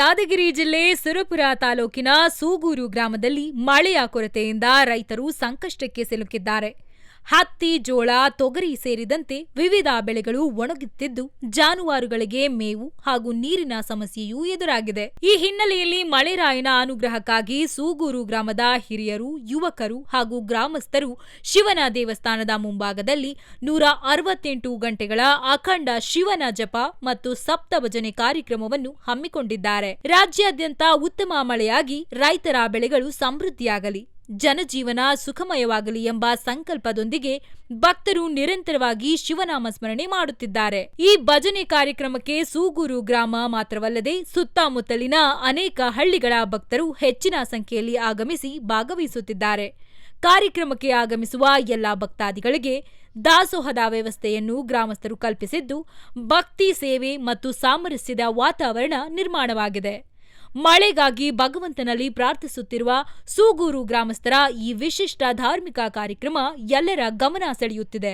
ಯಾದಗಿರಿ ಜಿಲ್ಲೆ ಸುರಪುರ ತಾಲೂಕಿನ ಸೂಗೂರು ಗ್ರಾಮದಲ್ಲಿ ಮಳೆಯ ಕೊರತೆಯಿಂದ ರೈತರು ಸಂಕಷ್ಟಕ್ಕೆ ಸಿಲುಕಿದ್ದಾರೆ. ಹತ್ತಿ, ಜೋಳ, ತೊಗರಿ ಸೇರಿದಂತೆ ವಿವಿಧ ಬೆಳೆಗಳು ಒಣಗುತ್ತಿದ್ದು ಜಾನುವಾರುಗಳಿಗೆ ಮೇವು ಹಾಗೂ ನೀರಿನ ಸಮಸ್ಯೆಯೂ ಎದುರಾಗಿದೆ. ಈ ಹಿನ್ನೆಲೆಯಲ್ಲಿ ಮಳೆರಾಯನ ಅನುಗ್ರಹಕ್ಕಾಗಿ ಸೂಗೂರು ಗ್ರಾಮದ ಹಿರಿಯರು, ಯುವಕರು ಹಾಗೂ ಗ್ರಾಮಸ್ಥರು ಶಿವನ ದೇವಸ್ಥಾನದ ಮುಂಭಾಗದಲ್ಲಿ 168 ಗಂಟೆಗಳ ಅಖಂಡ ಶಿವನ ಜಪ ಮತ್ತು ಸಪ್ತ ಭಜನೆ ಕಾರ್ಯಕ್ರಮವನ್ನು ಹಮ್ಮಿಕೊಂಡಿದ್ದಾರೆ. ರಾಜ್ಯಾದ್ಯಂತ ಉತ್ತಮ ಮಳೆಯಾಗಿ ರೈತರ ಬೆಳೆಗಳು ಸಮೃದ್ಧಿಯಾಗಲಿ, ಜನಜೀವನ ಸುಖಮಯವಾಗಲಿ ಎಂಬ ಸಂಕಲ್ಪದೊಂದಿಗೆ ಭಕ್ತರು ನಿರಂತರವಾಗಿ ಶಿವನಾಮ ಸ್ಮರಣೆ ಮಾಡುತ್ತಿದ್ದಾರೆ. ಈ ಭಜನೆ ಕಾರ್ಯಕ್ರಮಕ್ಕೆ ಸೂಗೂರು ಗ್ರಾಮ ಮಾತ್ರವಲ್ಲದೆ ಸುತ್ತಮುತ್ತಲಿನ ಅನೇಕ ಹಳ್ಳಿಗಳ ಭಕ್ತರು ಹೆಚ್ಚಿನ ಸಂಖ್ಯೆಯಲ್ಲಿ ಆಗಮಿಸಿ ಭಾಗವಹಿಸುತ್ತಿದ್ದಾರೆ. ಕಾರ್ಯಕ್ರಮಕ್ಕೆ ಆಗಮಿಸುವ ಎಲ್ಲ ಭಕ್ತಾದಿಗಳಿಗೆ ದಾಸೋಹದ ವ್ಯವಸ್ಥೆಯನ್ನು ಗ್ರಾಮಸ್ಥರು ಕಲ್ಪಿಸಿದ್ದು, ಭಕ್ತಿ, ಸೇವೆ ಮತ್ತು ಸಾಮರಸ್ಯದ ವಾತಾವರಣ ನಿರ್ಮಾಣವಾಗಿದೆ. ಮಳೆಗಾಗಿ ಭಗವಂತನಲ್ಲಿ ಪ್ರಾರ್ಥಿಸುತ್ತಿರುವ ಸೂಗೂರು ಗ್ರಾಮಸ್ಥರ ಈ ವಿಶಿಷ್ಟ ಧಾರ್ಮಿಕ ಕಾರ್ಯಕ್ರಮ ಎಲ್ಲರ ಗಮನ ಸೆಳೆಯುತ್ತಿದೆ.